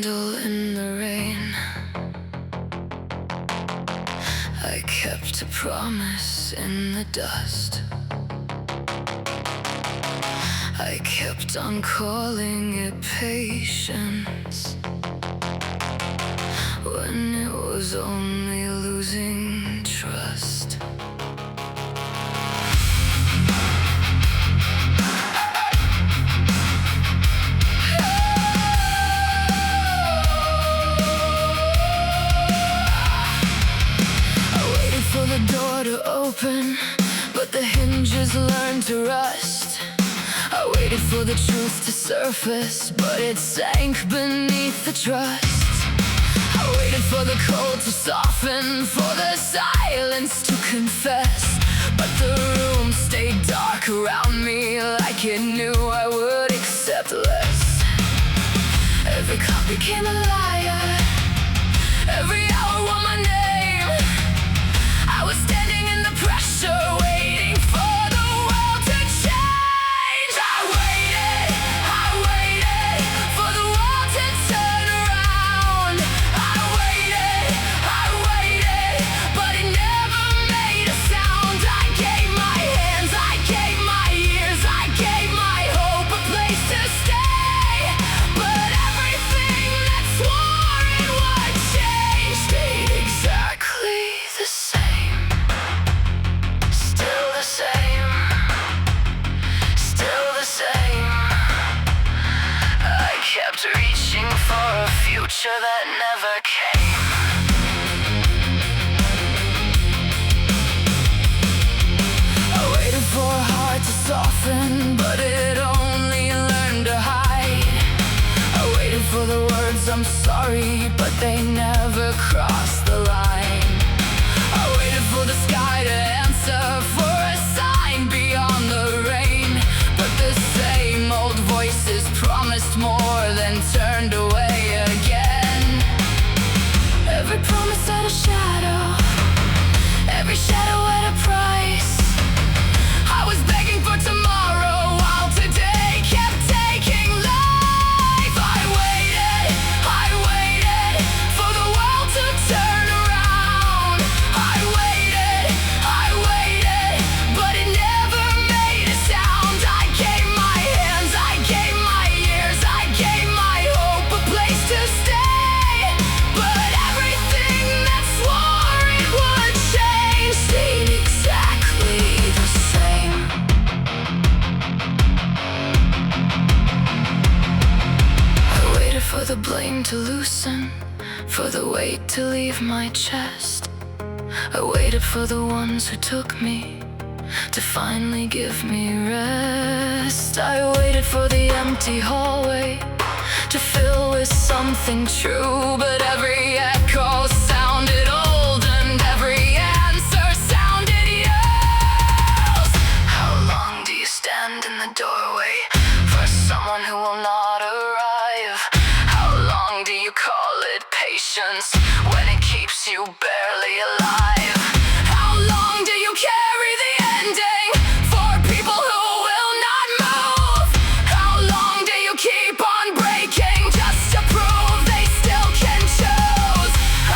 candle in the rain. I kept a promise in the dust. I kept on calling it patience when it was only losing trust. For the door to open, but the hinges learned to rust. I waited for the truth to surface, but it sank beneath the trust. I waited for the cold to soften, for the silence to confess, but the room stayed dark around me, like it knew I would accept less. Every clock became a liar, every hour wore my name. I was standing in the pressure, waiting for the world to change. I waited for the world to turn around. I waited, but it never made a sound. I gave my hands, I gave my ears, I gave my hope a place to stay. But everything that swore it would change stayed exactly the same. Kept reaching for a future that never came. I waited for a heart to soften, but it only learned to hide. I waited for the words I'm sorry, but they never crossed the line. I waited for the sky to answer, for a sign beyond the rain, but the same old voices promised more, then turned away again. Every promise had a shadow, every shadow had a price. I was begging for tomorrow, while today kept taking life. I waited for the world to turn around. I waited, but it never made a sound. I gave my hands, I gave my ears, I gave my hope a place to stay. But everything that swore it would change stayed exactly the same. I waited for the blame to loosen, for the weight to leave my chest. I waited for the ones who took me to finally give me rest. I waited for the empty hallway to fill with something true, but every echo sounded old and every answer sounded used. How long do you stand in the doorway for someone who will not arrive? How long do you call it patience when it keeps you barely alive? How long do you carry the ending for people who will not move? How long do you keep on breaking just to prove they still can choose? I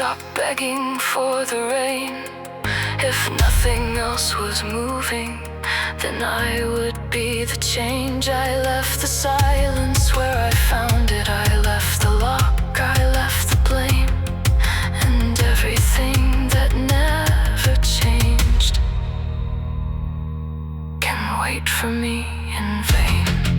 stop begging for the rain. If nothing else was moving, then I would be the change. I left the silence where I found it. I left the lock, I left the blame, and everything that never changed can wait for me in vain.